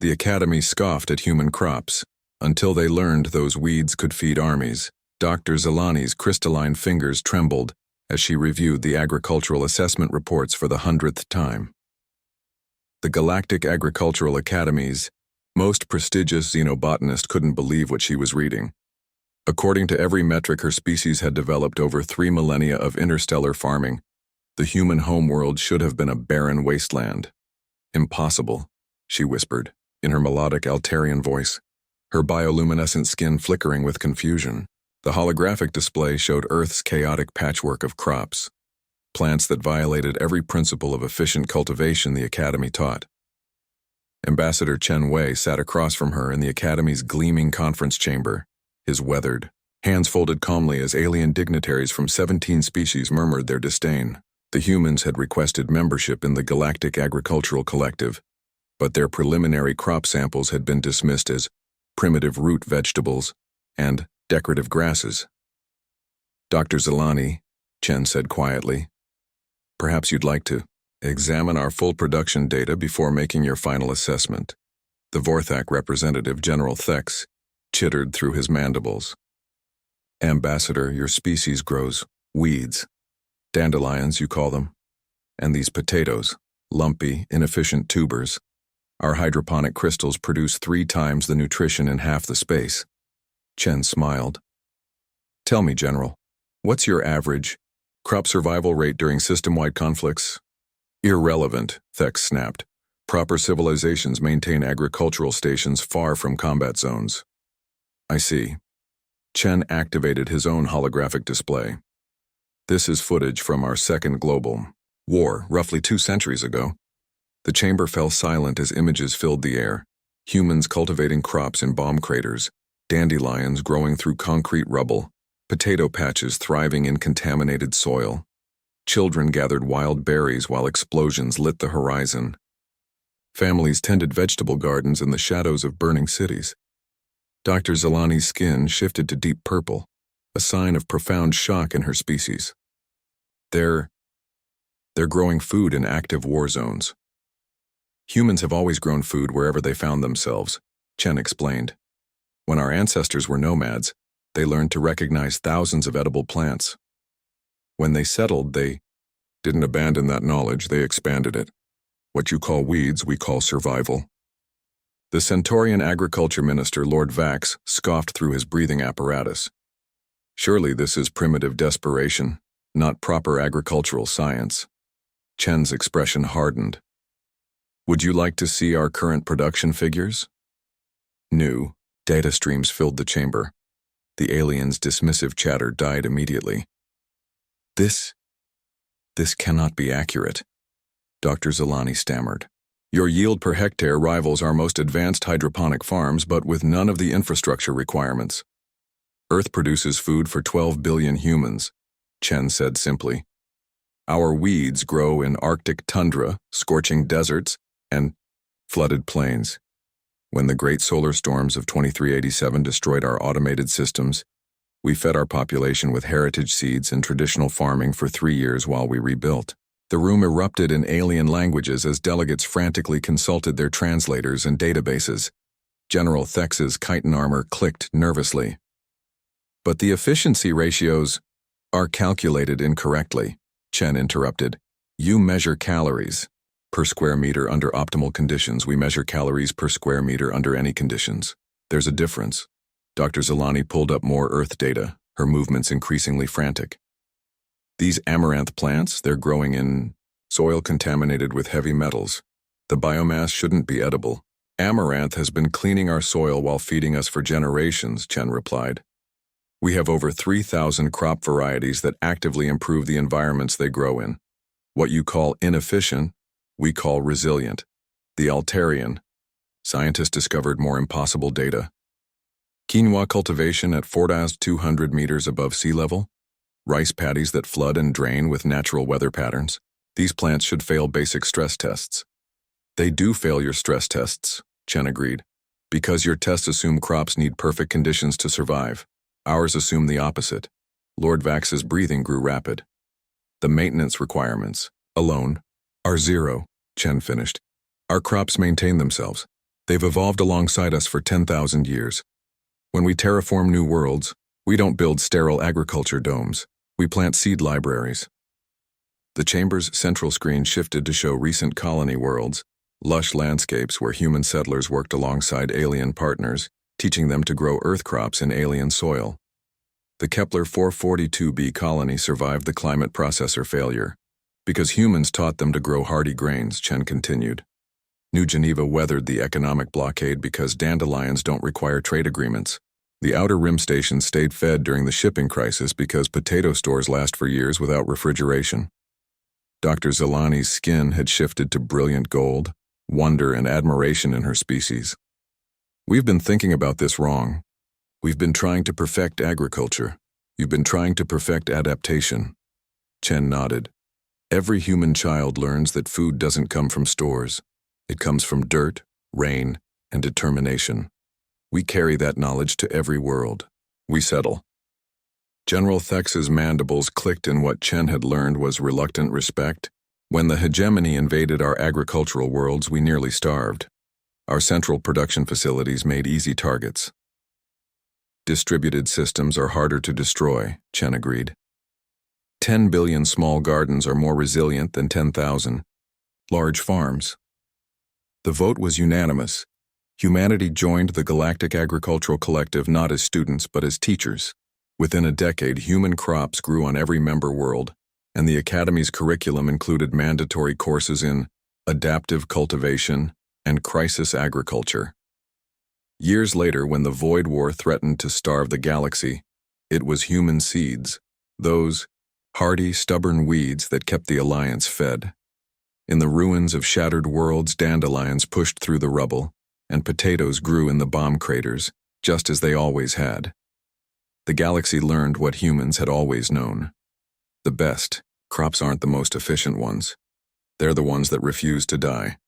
The Academy scoffed at human crops, until they learned those weeds could feed armies. Dr. Zelani's crystalline fingers trembled as she reviewed the agricultural assessment reports for the 100th time. The Galactic Agricultural Academy's most prestigious xenobotanist couldn't believe what she was reading. According to every metric, her species had developed over 3 millennia of interstellar farming. The human homeworld should have been a barren wasteland. Impossible, she whispered, in her melodic Altarian voice, her bioluminescent skin flickering with confusion. The holographic display showed Earth's chaotic patchwork of crops, plants that violated every principle of efficient cultivation the Academy taught. Ambassador Chen Wei sat across from her in the Academy's gleaming conference chamber, his weathered hands folded calmly as alien dignitaries from 17 species murmured their disdain. The humans had requested membership in the Galactic Agricultural Collective, but their preliminary crop samples had been dismissed as primitive root vegetables and decorative grasses. Dr. Zelani, Chen said quietly, perhaps you'd like to examine our full production data before making your final assessment. The Vorthak representative, General Thex, chittered through his mandibles. Ambassador, your species grows weeds. Dandelions, you call them. And these potatoes, lumpy, inefficient tubers. Our hydroponic crystals produce 3 times the nutrition in half the space. Chen smiled. Tell me, General, what's your average crop survival rate during system-wide conflicts? Irrelevant, Thex snapped. Proper civilizations maintain agricultural stations far from combat zones. I see. Chen activated his own holographic display. This is footage from our second global war, roughly 2 centuries ago. The chamber fell silent as images filled the air. Humans cultivating crops in bomb craters, dandelions growing through concrete rubble, potato patches thriving in contaminated soil. Children gathered wild berries while explosions lit the horizon. Families tended vegetable gardens in the shadows of burning cities. Dr. Zelani's skin shifted to deep purple, a sign of profound shock in her species. They're growing food in active war zones. Humans have always grown food wherever they found themselves, Chen explained. When our ancestors were nomads, they learned to recognize thousands of edible plants. When they settled, they didn't abandon that knowledge, they expanded it. What you call weeds, we call survival. The Centaurian agriculture minister, Lord Vax, scoffed through his breathing apparatus. Surely this is primitive desperation, not proper agricultural science. Chen's expression hardened. Would you like to see our current production figures? New data streams filled the chamber. The alien's dismissive chatter died immediately. This cannot be accurate, Dr. Zelani stammered. Your yield per hectare rivals our most advanced hydroponic farms, but with none of the infrastructure requirements. Earth produces food for 12 billion humans, Chen said simply. Our weeds grow in Arctic tundra, scorching deserts, and flooded plains. When the great solar storms of 2387 destroyed our automated systems, we fed our population with heritage seeds and traditional farming for 3 years while we rebuilt. The room erupted in alien languages as delegates frantically consulted their translators and databases. General Thex's chitin armor clicked nervously. But the efficiency ratios are calculated incorrectly, Chen interrupted. You measure calories per square meter under optimal conditions. We measure calories per square meter under any conditions. There's a difference. Dr. Zelani pulled up more Earth data, her movements increasingly frantic. These amaranth plants, they're growing in soil contaminated with heavy metals. The biomass shouldn't be edible. Amaranth has been cleaning our soil while feeding us for generations, Chen replied. We have over 3,000 crop varieties that actively improve the environments they grow in. What you call inefficient, we call resilient. The Altarian. Scientists discovered more impossible data. Quinoa cultivation at 4,200 meters above sea level. Rice paddies that flood and drain with natural weather patterns. These plants should fail basic stress tests. They do fail your stress tests, Chen agreed, because your tests assume crops need perfect conditions to survive. Ours assume the opposite. Lord Vax's breathing grew rapid. The maintenance requirements, alone, are 0, Chen finished. Our crops maintain themselves. They've evolved alongside us for 10,000 years. When we terraform new worlds, we don't build sterile agriculture domes. We plant seed libraries. The chamber's central screen shifted to show recent colony worlds, lush landscapes where human settlers worked alongside alien partners, teaching them to grow earth crops in alien soil. The Kepler 442b colony survived the climate processor failure, because humans taught them to grow hardy grains, Chen continued. New Geneva weathered the economic blockade because dandelions don't require trade agreements. The Outer Rim station stayed fed during the shipping crisis because potato stores last for years without refrigeration. Dr. Zelani's skin had shifted to brilliant gold, wonder and admiration in her species. We've been thinking about this wrong. We've been trying to perfect agriculture. You've been trying to perfect adaptation. Chen nodded. Every human child learns that food doesn't come from stores. It comes from dirt, rain, and determination. We carry that knowledge to every world. We settle. General Thex's mandibles clicked in what Chen had learned was reluctant respect. When the hegemony invaded our agricultural worlds, we nearly starved. Our central production facilities made easy targets. Distributed systems are harder to destroy, Chen agreed. 10 billion small gardens are more resilient than 10,000 large farms. The vote was unanimous. Humanity joined the Galactic Agricultural Collective not as students but as teachers. Within a decade, human crops grew on every member world, and the Academy's curriculum included mandatory courses in adaptive cultivation and crisis agriculture. Years later, when the Void War threatened to starve the galaxy, it was human seeds, those hardy, stubborn weeds that kept the Alliance fed. In the ruins of shattered worlds, dandelions pushed through the rubble, and potatoes grew in the bomb craters, just as they always had. The galaxy learned what humans had always known. The best crops aren't the most efficient ones. They're the ones that refuse to die.